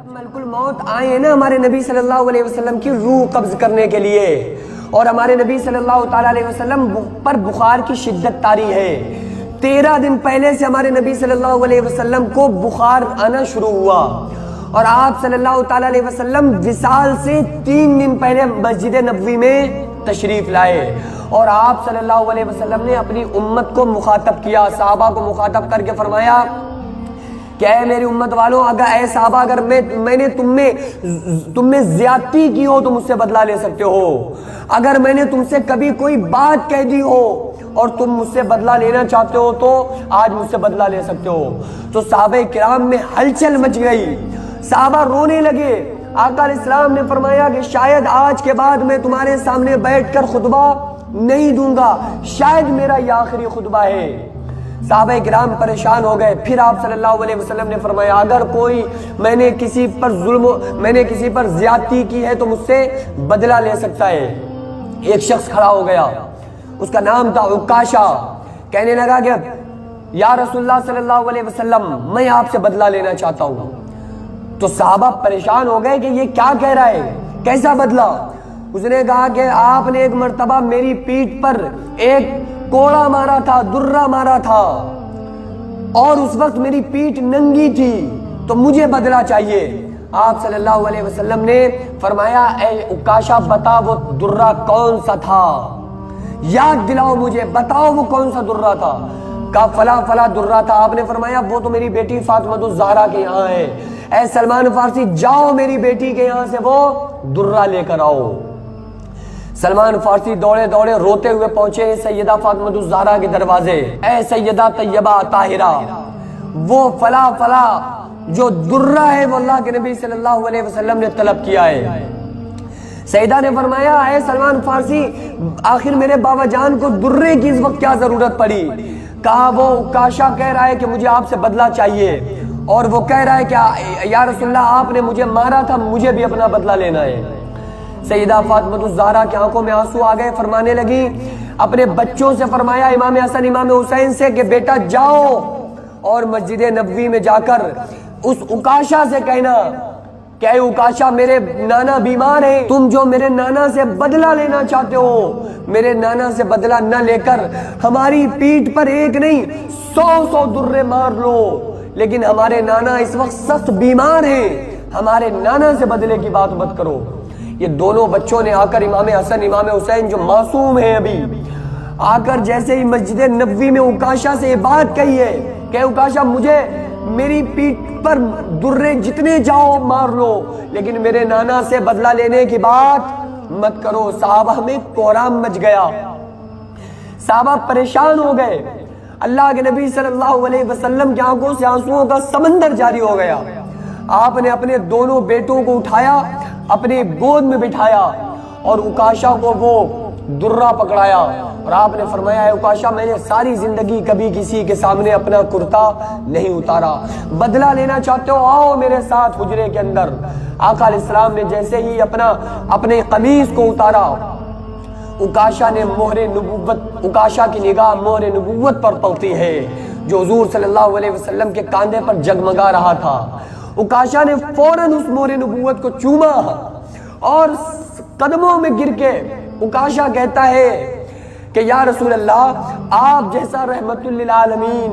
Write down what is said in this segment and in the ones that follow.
ملک الموت آئے ہیں نا ہمارے نبی صلی اللہ علیہ وسلم کی روح قبض کرنے کے لیے، اور ہمارے نبی صلی اللہ تعالیٰ علیہ وسلم پر بخار کی شدت طاری ہے۔ 13 دن پہلے سے ہمارے نبی صلی اللہ علیہ وسلم کو بخار آنا شروع ہوا، اور آپ صلی اللہ تعالیٰ علیہ وسلم وصال سے 3 دن پہلے مسجد نبوی میں تشریف لائے، اور آپ صلی اللہ علیہ وسلم نے اپنی امت کو مخاطب کیا، صحابہ کو مخاطب کر کے فرمایا کہ اے میری امت والوں، اے صحابہ، اگر میں نے تم میں زیادتی کی ہو تو مجھ سے بدلہ لے سکتے ہو، اگر میں نے تم سے کبھی کوئی بات کہہ دی ہو اور تم مجھ سے بدلہ لینا چاہتے ہو تو آج مجھ سے بدلہ لے سکتے ہو۔ تو صحابہ کرام میں ہلچل مچ گئی، صحابہ رونے لگے۔ آقا علیہ السلام نے فرمایا کہ شاید آج کے بعد میں تمہارے سامنے بیٹھ کر خطبہ نہیں دوں گا، شاید میرا یہ آخری خطبہ ہے۔ صحابہ کرام پریشان ہو گئے۔ پھر آپ صلی اللہ علیہ وسلم نے فرمایا اگر میں نے کسی پر زیادتی کی ہے تو مجھ سے بدلہ لے سکتا ہے۔ ایک شخص کھڑا ہو گیا، اس کا نام تھا عکاشہ، کہنے لگا کہ یا رسول اللہ صلی اللہ علیہ وسلم، میں آپ سے بدلہ لینا چاہتا ہوں۔ تو صحابہ پریشان ہو گئے کہ یہ کیا کہہ رہا ہے، کیسا بدلہ؟ اس نے کہا کہ آپ نے ایک مرتبہ میری پیٹھ پر ایک کوڑا مارا تھا، درہ مارا تھا، اور اس وقت میری پیٹھ ننگی تھی، تو مجھے بدلہ چاہیے۔ آپ صلی اللہ علیہ وسلم نے فرمایا اے عکاشہ، بتا وہ درہ کون سا تھا، یاد دلاؤ مجھے، بتاؤ وہ کون سا درہ تھا۔ کہا فلاں فلاں درہ تھا۔ آپ نے فرمایا وہ تو میری بیٹی فاطمہ الزہرا کے یہاں ہے، اے سلمان فارسی جاؤ میری بیٹی کے یہاں سے وہ درہ لے کر آؤ۔ سلمان فارسی دوڑے دوڑے روتے ہوئے پہنچے سیدہ فاطمہ الزہرا کے دروازے۔ اے سیدہ طیبہ طاہرہ، وہ فلاں فلاں جو درہ ہے وہ اللہ کے نبی صلی اللہ علیہ وسلم نے طلب کیا ہے۔ سیدہ نے فرمایا اے سلمان فارسی، آخر میرے بابا جان کو درے کی اس وقت کیا ضرورت پڑی؟ کہا وہ عکاشہ کہہ رہا ہے کہ مجھے آپ سے بدلہ چاہیے، اور وہ کہہ رہا ہے کہ یا رسول اللہ آپ نے مجھے مارا تھا، مجھے بھی اپنا بدلہ لینا ہے۔ سیدہ فاطمہ الزہرا کی آنکھوں میں آنسو آ گئے، فرمانے لگی، اپنے بچوں سے فرمایا امام حسن امام حسین سے کہ بیٹا جاؤ اور مسجد نبوی میں جا کر اس عکاشہ سے کہنا کہ اے عکاشہ میرے نانا بیمار ہیں، تم جو میرے نانا سے بدلہ لینا چاہتے ہو، میرے نانا سے بدلہ نہ لے کر ہماری پیٹھ پر ایک نہیں 100 درے مار لو، لیکن ہمارے نانا اس وقت سخت بیمار ہیں، ہمارے نانا سے بدلے کی بات مت کرو۔ یہ دونوں بچوں نے آ کر امام حسن امام حسین جو معصوم ہیں ابھی، آ کر جیسے ہی مسجد نبوی میں عکاشہ سے یہ بات کہی ہے کہ عکاشہ مجھے میری پیٹھ پر درے جتنے جاؤ مار لو، لیکن میرے نانا سے بدلہ لینے کی بات مت کرو۔ صحابہ میں کوہرام مچ گیا، صحابہ پریشان ہو گئے، اللہ کے نبی صلی اللہ علیہ وسلم کی آنکھوں سے آنسوؤں کا سمندر جاری ہو گیا۔ آپ نے اپنے دونوں بیٹوں کو اٹھایا، اپنے گود میں بٹھایا، اور عکاشہ کو وہ درہ پکڑایا، اور آپ نے فرمایا اے عکاشہ میں نے ساری زندگی کبھی کسی کے سامنے اپنا کرتا نہیں اتارا، بدلہ لینا چاہتے ہو آؤ میرے ساتھ حجرے کے اندر۔ آقا علیہ السلام نے جیسے ہی اپنے قمیص کو اتارا، عکاشہ نے مہر نبوت، عکاشہ کی نگاہ مہر نبوت پر پڑتی ہے جو حضور صلی اللہ علیہ وسلم کے کاندھے پر جگمگا رہا تھا۔ عکاشہ نے فوراً اس مہر نبوت کو چوما، اور قدموں میں گر کے عکاشہ کہتا ہے کہ یا رسول اللہ، آپ جیسا رحمت للعالمین،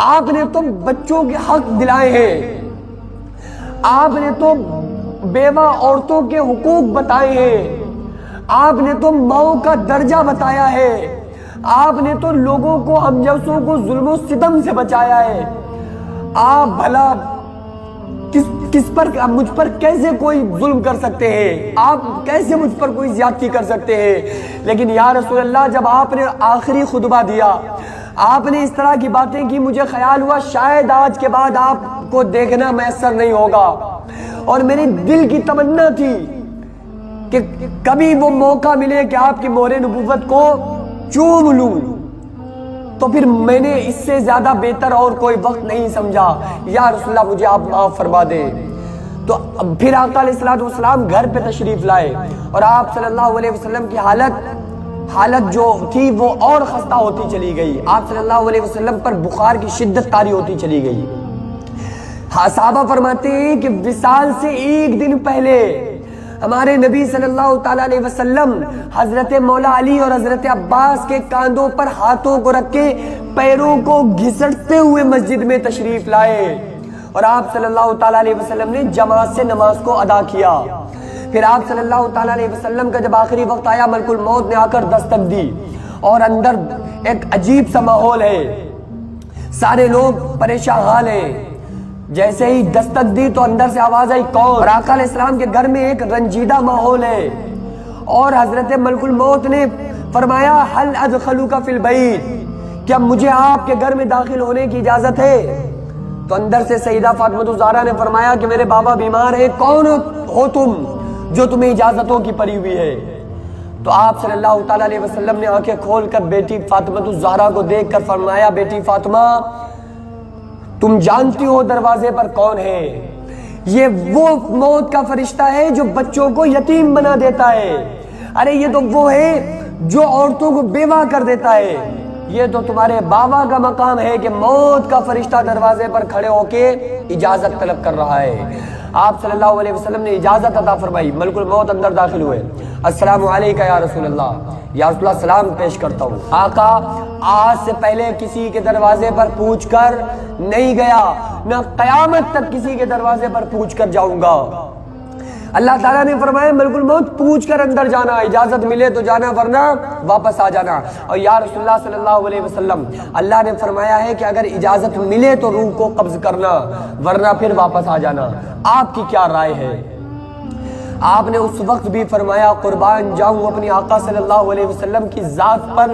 آپ نے تو بچوں کے حق دلائے ہیں، آپ نے تو بیوہ عورتوں کے حقوق بتائے ہیں، آپ نے تو ماؤں کا درجہ بتایا ہے، آپ نے تو لوگوں کو ہم جیسوں کو ظلم و ستم سے بچایا ہے، آپ بھلا مجھ پر کیسے کوئی ظلم کر سکتے ہیں، آپ کیسے مجھ پر کوئی زیادتی کر سکتے ہیں؟ لیکن یا رسول اللہ جب آپ نے آخری خطبہ دیا، آپ نے اس طرح کی باتیں کی، مجھے خیال ہوا شاید آج کے بعد آپ کو دیکھنا میسر نہیں ہوگا، اور میرے دل کی تمنا تھی کہ کبھی وہ موقع ملے کہ آپ کی مہر نبوت کو چوم لوں، تو پھر میں نے اس سے زیادہ بہتر اور کوئی وقت نہیں سمجھا، یا رسول اللہ مجھے آپ معاف فرما دیں۔ تو پھر آقا علیہ السلام گھر پہ تشریف لائے، اور آپ صلی اللہ علیہ وسلم کی حالت جو تھی وہ اور خستہ ہوتی چلی گئی، آپ صلی اللہ علیہ وسلم پر بخار کی شدت طاری ہوتی چلی گئی۔ صحابہ فرماتے ہیں کہ وصال سے ایک دن پہلے ہمارے نبی صلی اللہ تعالیٰ علیہ وسلم حضرت مولا علی اور حضرت عباس کے کاندھوں پر ہاتھوں کو رکھ کے پیروں کو گھسٹتے ہوئے مسجد میں تشریف لائے اور آپ صلی اللہ تعالیٰ علیہ وسلم نے جماعت سے نماز کو ادا کیا۔ پھر آپ صلی اللہ تعالیٰ علیہ وسلم کا جب آخری وقت آیا، ملک الموت نے آ کر دستک دی اور اندر ایک عجیب سا ماحول ہے، سارے لوگ پریشان حال ہیں۔ جیسے ہی دستک دی تو اندر سے آواز آئی کون؟ اور آقا علیہ السلام کے گھر میں ایک رنجیدہ ماحول ہے اور حضرت ملک الموت نے فرمایا حل ادخلوک فی البیت، کیا مجھے آپ کے گھر میں داخل ہونے کی اجازت ہے؟ تو اندر سے سیدہ فاطمہ الزہرا نے فرمایا کہ میرے بابا بیمار ہیں، کون ہو تم جو تمہیں اجازتوں کی پڑی ہوئی ہے؟ تو آپ صلی اللہ تعالیٰ علیہ وسلم نے آنکھیں کھول کر بیٹی فاطمہ الزہرا کو دیکھ کر فرمایا بیٹی فاطمہ تم جانتی ہو دروازے پر کون ہے؟ یہ وہ موت کا فرشتہ ہے جو بچوں کو یتیم بنا دیتا ہے۔ ارے یہ تو وہ ہے جو عورتوں کو بیوہ کر دیتا ہے۔ یہ تو تمہارے بابا کا مقام ہے کہ موت کا فرشتہ دروازے پر کھڑے ہو کے اجازت طلب کر رہا ہے۔ آپ صلی اللہ علیہ وسلم نے اجازت عطا فرمائی، ملک الموت اندر داخل ہوئے۔ السلام علیکم یا رسول اللہ، یا رسول اللہ سلام پیش کرتا ہوں۔ آقا آج سے پہلے کسی کے دروازے پر پوچھ کر نہیں گیا، نہ قیامت تک کسی کے دروازے پر پوچھ کر جاؤں گا۔ اللہ تعالیٰ نے فرمایا ملک الموت پوچھ کر اندر جانا، اجازت ملے تو جانا ورنہ واپس آ جانا۔ اور یا رسول اللہ صلی اللہ علیہ وسلم اللہ نے فرمایا ہے کہ اگر اجازت ملے تو روح کو قبض کرنا ورنہ پھر واپس آ جانا۔ آپ کی کیا رائے ہے؟ آپ نے اس وقت بھی فرمایا قربان جاؤں اپنی آقا صلی اللہ علیہ وسلم کی ذات پر۔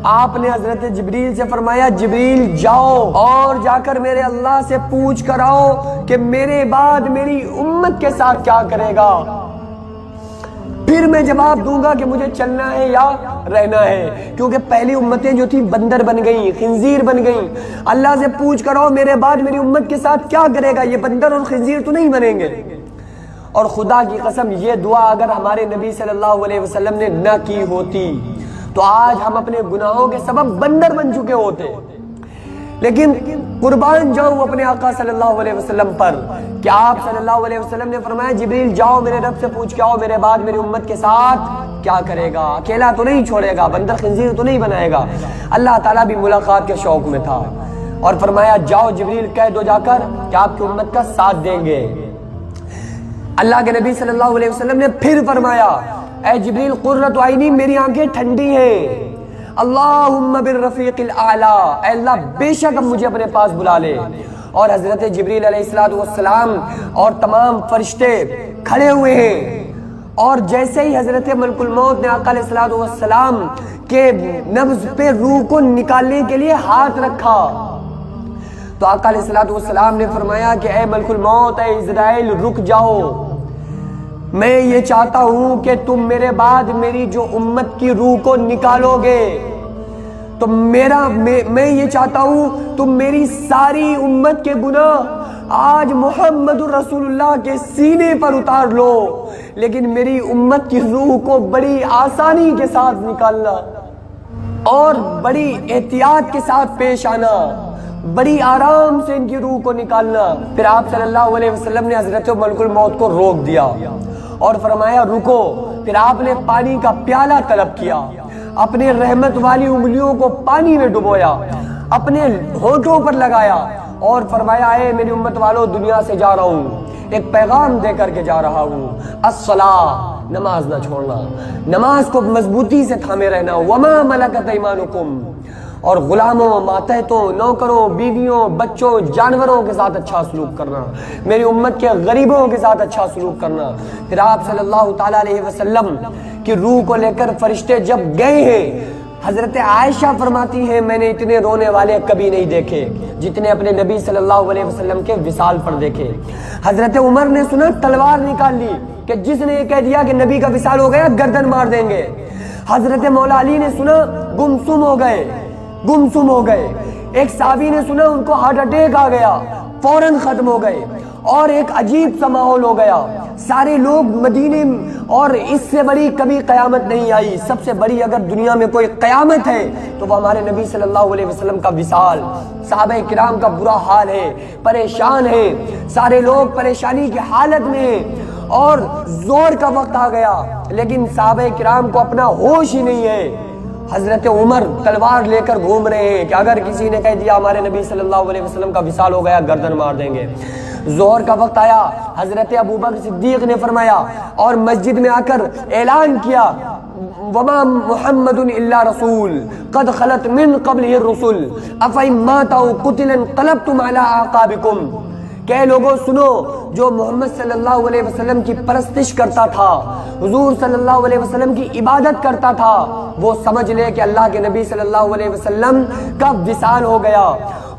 آپ نے حضرت جبریل سے فرمایا جبریل جاؤ اور جا کر میرے اللہ سے پوچھ کر آؤ کہ میرے بعد میری امت کے ساتھ کیا کرے گا، پھر میں جواب دوں گا کہ مجھے چلنا ہے یا رہنا ہے۔ کیونکہ پہلی امتیں جو تھی بندر بن گئیں، خنزیر بن گئیں۔ اللہ سے پوچھ کر آؤ میرے بعد میری امت کے ساتھ کیا کرے گا، یہ بندر اور خنزیر تو نہیں بنیں گے۔ اور خدا کی قسم یہ دعا اگر ہمارے نبی صلی اللہ علیہ وسلم نے نہ کی ہوتی تو آج ہم اپنے گناہوں کے سبب بندر بن چکے ہوتے۔ لیکن قربان جاؤں اپنے آقا صلی اللہ علیہ وسلم پر کہ آپ صلی اللہ علیہ وسلم نے فرمایا جبریل جاؤ میرے رب سے پوچھ کے آؤ میرے بعد میری امت کے ساتھ کیا کرے گا، اکیلا تو نہیں چھوڑے گا، بندر خنزیر تو نہیں بنائے گا۔ اللہ تعالیٰ بھی ملاقات کے شوق میں تھا اور فرمایا جاؤ جبریل کہہ دو جا کر کہ آپ کی امت کا ساتھ دیں گے۔ اللہ کے نبی صلی اللہ علیہ وسلم نے پھر فرمایا اے جبریل قرۃ عینی میری آنکھیں ٹھنڈی ہیں، اللہم بالرفیق الاعلی، اے اللہ بے شک اب مجھے اپنے پاس بلا لے۔ اور حضرت جبریل علیہ السلام اور تمام فرشتے کھڑے ہوئے ہیں اور جیسے ہی حضرت ملک الموت نے آقا علیہ السلام کے نبض پہ روح کو نکالنے کے لیے ہاتھ رکھا تو آقا علیہ السلام نے فرمایا کہ اے ملک الموت، اے اسرائیل رک جاؤ، میں یہ چاہتا ہوں کہ تم میرے بعد میری جو امت کی روح کو نکالو گے تو میں یہ چاہتا ہوں تم میری ساری امت کے گناہ آج محمد رسول اللہ کے سینے پر اتار لو، لیکن میری امت کی روح کو بڑی آسانی کے ساتھ نکالنا اور بڑی احتیاط کے ساتھ پیش آنا، بڑی آرام سے ان کی روح کو نکالنا۔ پھر آپ صلی اللہ علیہ وسلم نے حضرت ملک الموت کو روک دیا اور فرمایا رکو۔ پھر آپ نے پانی کا پیالہ طلب کیا، اپنے رحمت والی انگلیوں کو پانی میں ڈبویا، اپنے ہونٹوں پر لگایا اور فرمایا اے میری امت والو دنیا سے جا رہا ہوں، ایک پیغام دے کر کے جا رہا ہوں، الصلاۃ، نماز نہ چھوڑنا، نماز کو مضبوطی سے تھامے رہنا، وما ملکت ایمانکم، اور غلاموں، ماتحتوں، نوکروں، بیویوں، بچوں، جانوروں کے ساتھ اچھا سلوک کرنا، میری امت کے غریبوں کے ساتھ اچھا سلوک کرنا۔ پھر آپ صلی اللہ تعالیٰ علیہ وسلم کی روح کو لے کر فرشتے جب گئے ہیں، حضرت عائشہ فرماتی ہیں میں نے اتنے رونے والے کبھی نہیں دیکھے جتنے اپنے نبی صلی اللہ علیہ وسلم کے وصال پر دیکھے۔ حضرت عمر نے سنا تلوار نکال لی کہ جس نے یہ کہہ دیا کہ نبی کا وصال ہو گیا گردن مار دیں گے۔ حضرت مولا علی نے سنا گمسم ہو گئے۔ ایک صحابی نے سنا ان کو ہارٹ اٹیک آ گیا، فوراً ختم ہو گئے اور ایک عجیب سا ماحول ہو گیا۔ سارے لوگ مدینے، اور اس سے بڑی کبھی قیامت نہیں آئی۔ سب سے بڑی اگر دنیا میں کوئی قیامت ہے تو وہ ہمارے نبی صلی اللہ علیہ وسلم کا وصال۔ صحابہ کرام کا برا حال ہے، پریشان ہے، سارے لوگ پریشانی کی حالت میں ہیں، اور زور کا وقت آ گیا لیکن صحابہ کرام کو اپنا ہوش ہی نہیں ہے۔ حضرت عمر تلوار لے کر گھوم رہے ہیں کہ اگر کسی نے کہہ دیا ہمارے نبی صلی اللہ علیہ وسلم کا وصال ہو گیا، گردن مار دیں گے۔ ظہر کا وقت آیا، حضرت ابوبکر صدیق نے فرمایا اور مسجد میں آ کر اعلان کیا، وما محمد الا رسول قد خلت من قبلہ الرسل افإن مات او قتل انقلبتم علی اعقابکم، کہ لوگوں سنو، جو محمد صلی اللہ علیہ وسلم کی پرستش کرتا تھا، حضور صلی اللہ علیہ وسلم کی عبادت کرتا تھا، وہ سمجھ لے کہ اللہ کے نبی صلی اللہ علیہ وسلم کا وصال ہو گیا،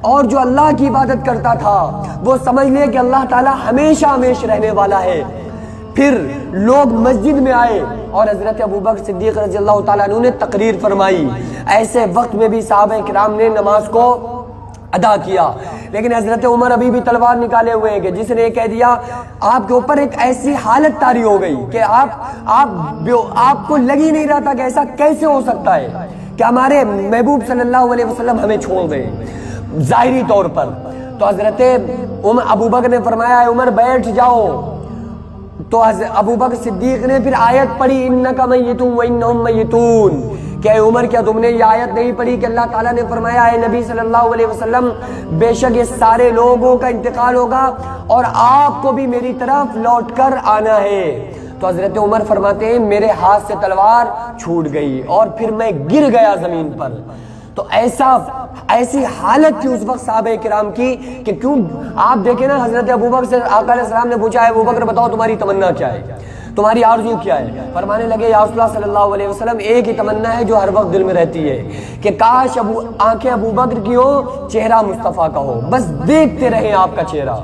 اور جو اللہ کی عبادت کرتا تھا وہ سمجھ لے کہ اللہ تعالی ہمیشہ ہمیشہ رہنے والا ہے۔ پھر لوگ مسجد میں آئے اور حضرت ابوبکر صدیق رضی اللہ تعالیٰ عنہ نے تقریر فرمائی۔ ایسے وقت میں بھی صحابہ کرام نے نماز کو ادا کیا، لیکن حضرت عمر ابھی بھی تلوار نکالے ہوئے ہیں کہ جس نے کہہ دیا آپ کے اوپر ایک ایسی حالت طاری ہو گئی کہ آپ کو لگ ہی نہیں رہا تھا کہ ایسا کیسے ہو سکتا ہے کہ ہمارے محبوب صلی اللہ علیہ وسلم ہمیں چھوڑ گئے ظاہری طور پر۔ تو حضرت ابوبکر نے فرمایا عمر بیٹھ جاؤ، تو ابوبکر صدیق نے پھر آیت پڑھی انک میت وانہم میتون، کہ اے عمر کیا تم نے یہ آیت نہیں پڑھی کہ اللہ تعالیٰ نے فرمایا اے نبی صلی اللہ علیہ وسلم بے شک یہ سارے لوگوں کا انتقال ہوگا اور آپ کو بھی میری طرف لوٹ کر آنا ہے۔ تو حضرت عمر فرماتے ہیں میرے ہاتھ سے تلوار چھوٹ گئی اور پھر میں گر گیا زمین پر۔ تو ایسی حالت تھی اس وقت صحابہ کرام کی کہ کیوں آپ دیکھیں نا، حضرت ابوبکر سے آقا علیہ السلام نے پوچھا ہے ابوبکر بتاؤ تمہاری تمنا کیا ہے، تمہاری آرزو کیا ہے؟ فرمانے لگے یا رسول اللہ صلی اللہ علیہ وسلم ایک ہی تمنا ہے جو ہر وقت دل میں رہتی ہے کہ کاش آنکھیں ابوبکر کی ہو، چہرہ مصطفیٰ کا ہو، بس دیکھتے رہیں آپ کا چہرہ۔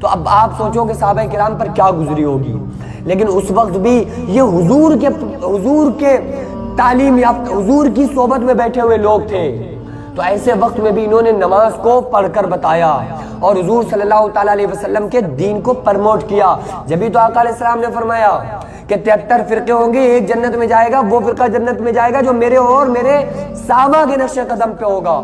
تو اب آپ سوچو کہ صحابہ کرام پر کیا گزری ہوگی، لیکن اس وقت بھی یہ حضور کے تعلیم یافتہ، حضور کی صحبت میں بیٹھے ہوئے لوگ تھے، تو ایسے وقت میں بھی انہوں نے نماز کو پڑھ کر بتایا اور حضور صلی اللہ تعالیٰ علیہ وسلم کے دین کو پرموٹ کیا۔ جبھی تو آقا علیہ السلام نے فرمایا کہ 73 فرقے ہوں گے، ایک جنت میں جائے گا، وہ فرقہ جنت میں جائے گا جو میرے اور میرے صحابہ کے نقش قدم پہ ہوگا۔